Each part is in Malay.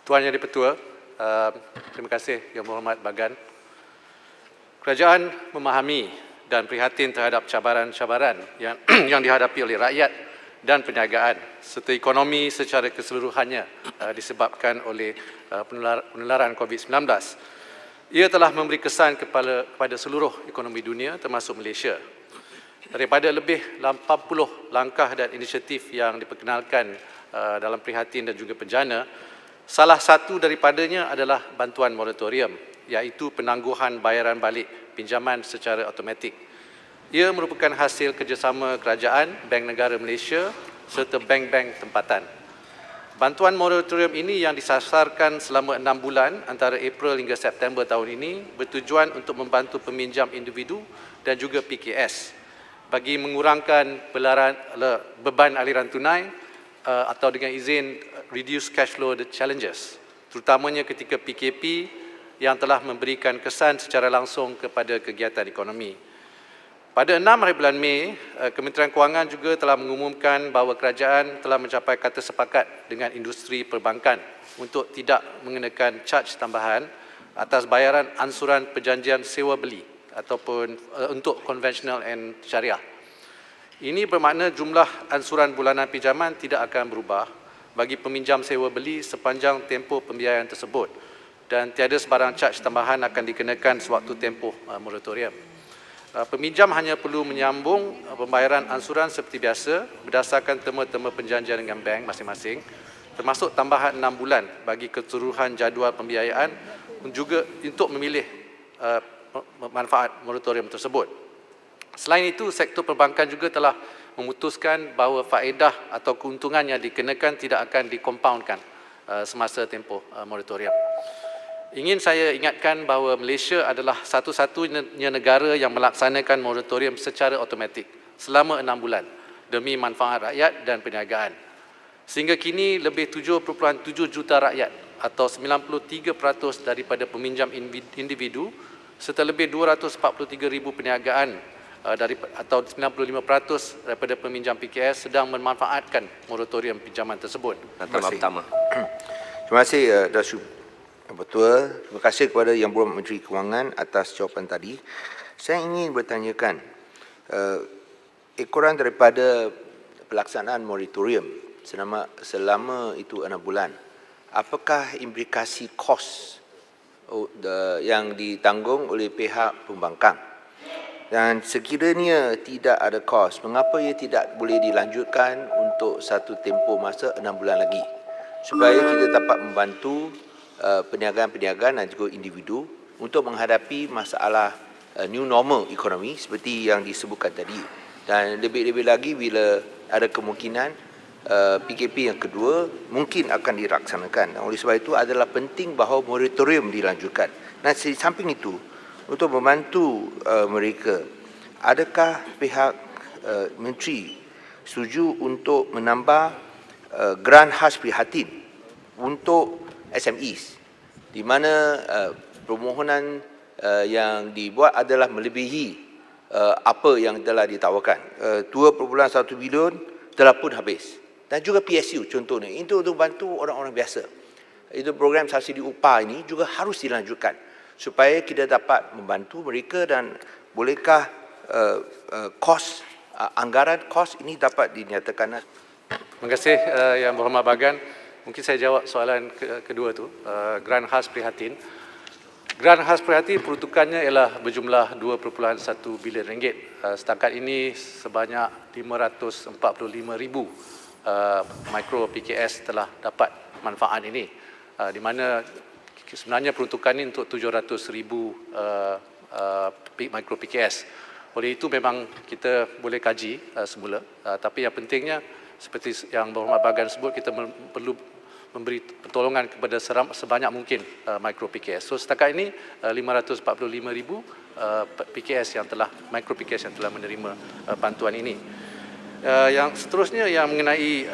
Tuan Yang di-Pertua, terima kasih Yang Berhormat Bagan. Kerajaan memahami dan prihatin terhadap cabaran-cabaran yang dihadapi oleh rakyat dan perniagaan serta ekonomi secara keseluruhannya disebabkan oleh penularan COVID-19. Ia telah memberi kesan kepada seluruh ekonomi dunia termasuk Malaysia. Daripada lebih 80 langkah dan inisiatif yang diperkenalkan dalam prihatin dan juga penjana, salah satu daripadanya adalah bantuan moratorium, iaitu penangguhan bayaran balik pinjaman secara automatik. Ia merupakan hasil kerjasama kerajaan, Bank Negara Malaysia serta bank-bank tempatan. Bantuan moratorium ini yang disasarkan selama 6 bulan antara April hingga September tahun ini bertujuan untuk membantu peminjam individu dan juga PKS bagi mengurangkan beban aliran tunai atau dengan izin reduce cash flow challenges, terutamanya ketika PKP yang telah memberikan kesan secara langsung kepada kegiatan ekonomi. Pada 6 hari bulan Mei, Kementerian Kewangan juga telah mengumumkan bahawa kerajaan telah mencapai kata sepakat dengan industri perbankan untuk tidak mengenakan caj tambahan atas bayaran ansuran perjanjian sewa beli ataupun untuk konvensional and syariah. Ini bermakna jumlah ansuran bulanan pinjaman tidak akan berubah bagi peminjam sewa beli sepanjang tempoh pembiayaan tersebut dan tiada sebarang caj tambahan akan dikenakan sewaktu tempoh moratorium. Peminjam hanya perlu menyambung pembayaran ansuran seperti biasa berdasarkan terma-terma perjanjian dengan bank masing-masing, termasuk tambahan 6 bulan bagi keseluruhan jadual pembiayaan juga untuk memilih manfaat moratorium tersebut. Selain itu, sektor perbankan juga telah memutuskan bahawa faedah atau keuntungan yang dikenakan tidak akan dikompaundkan semasa tempoh moratorium. Ingin saya ingatkan bahawa Malaysia adalah satu-satunya negara yang melaksanakan moratorium secara automatik selama 6 bulan demi manfaat rakyat dan perniagaan. Sehingga kini lebih 7.7 juta rakyat atau 93% daripada peminjam individu serta lebih 243,000 perniagaan atau 95% daripada peminjam PKS sedang memanfaatkan moratorium pinjaman tersebut. Terima kasih Dasu Betul. Terima kasih kepada Yang Berhormat Menteri Kewangan atas jawapan tadi. Saya ingin bertanyakan ekoran daripada pelaksanaan moratorium selama itu 6 bulan. Apakah implikasi kos yang ditanggung oleh pihak pembangkang? Dan sekiranya tidak ada kos, mengapa ia tidak boleh dilanjutkan untuk satu tempoh masa 6 bulan lagi? Supaya kita dapat membantu perniagaan-perniagaan dan juga individu untuk menghadapi masalah new normal ekonomi seperti yang disebutkan tadi. Dan lebih-lebih lagi bila ada kemungkinan PKP yang kedua mungkin akan dilaksanakan. Oleh sebab itu adalah penting bahawa moratorium dilanjutkan. Dan di samping itu, untuk membantu mereka, adakah pihak menteri setuju untuk menambah grant khas prihatin untuk SMEs, di mana permohonan yang dibuat adalah melebihi apa yang telah ditawarkan. 2.1 bilion telah pun habis. Dan juga PSU contohnya, itu untuk bantu orang-orang biasa. Itu program subsidi upah ini juga harus dilanjutkan supaya kita dapat membantu mereka dan bolehkah anggaran kos ini dapat dinyatakan. Terima kasih Yang Berhormat Bagan. Mungkin saya jawab soalan kedua tu, grant khas prihatin. Grant khas prihatin peruntukannya ialah berjumlah 2.1 bilion ringgit. Setakat ini sebanyak 545,000 mikro PKS telah dapat manfaat ini, di mana sebenarnya peruntukan ini untuk 700,000 mikro PKS. Oleh itu memang kita boleh kaji semula, tapi yang pentingnya seperti yang Berhormat Bagan sebut, kita perlu memberi pertolongan kepada sebanyak mungkin mikro PKS. So setakat ini 545,000 PKS yang telah mikro PKS yang telah menerima bantuan ini. Yang seterusnya yang mengenai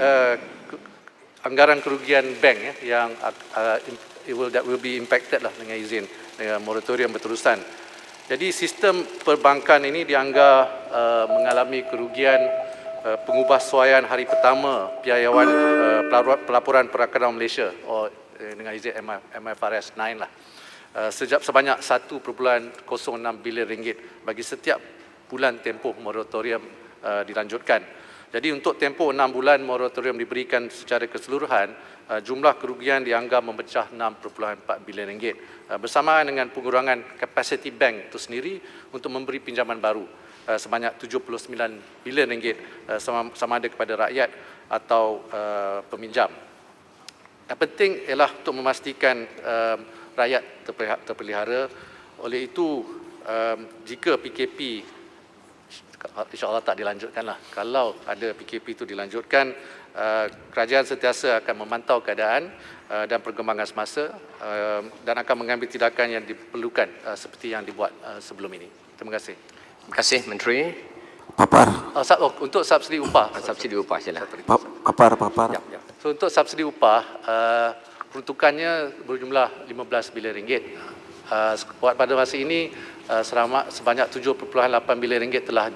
anggaran kerugian bank yang that will be impacted lah dengan izin moratorium berterusan. Jadi sistem perbankan ini dianggap mengalami kerugian pengubahsuaian hari pertama piawaian pelaporan perakiraan Malaysia dengan izin MFRS 9 lah. Sebanyak 1.06 bilion ringgit bagi setiap bulan tempoh moratorium dilanjutkan. Jadi untuk tempoh 6 bulan moratorium diberikan secara keseluruhan, jumlah kerugian dianggap memecah 6.4 bilion ringgit. Bersamaan dengan pengurangan capacity bank itu sendiri untuk memberi pinjaman baru sebanyak 79 bilion ringgit sama ada kepada rakyat atau peminjam. Yang penting ialah untuk memastikan rakyat terpelihara. Oleh itu, jika PKP insya-Allah tak dilanjutkanlah. Kalau ada PKP itu dilanjutkan, kerajaan sentiasa akan memantau keadaan dan perkembangan semasa dan akan mengambil tindakan yang diperlukan seperti yang dibuat sebelum ini. Terima kasih. Terima kasih Menteri. Papar. Untuk subsidi upah. Subsidi upah silakan. Papar. Ya. So untuk subsidi upah, peruntukannya berjumlah 15 bilion ringgit. Pada masa ini sebanyak 7.8 bilion ringgit telah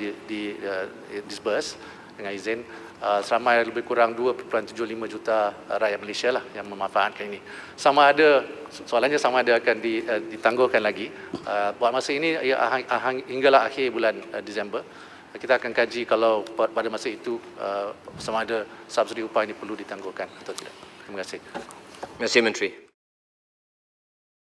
disburse dengan izin. Seramai lebih kurang 2.75 juta rakyat Malaysia lah yang memanfaatkan ini. Soalannya sama ada akan ditangguhkan lagi. Buat masa ini hinggalah akhir bulan Disember. Kita akan kaji kalau pada masa itu sama ada subsidi upah ini perlu ditangguhkan atau tidak. Terima kasih. Terima kasih Menteri.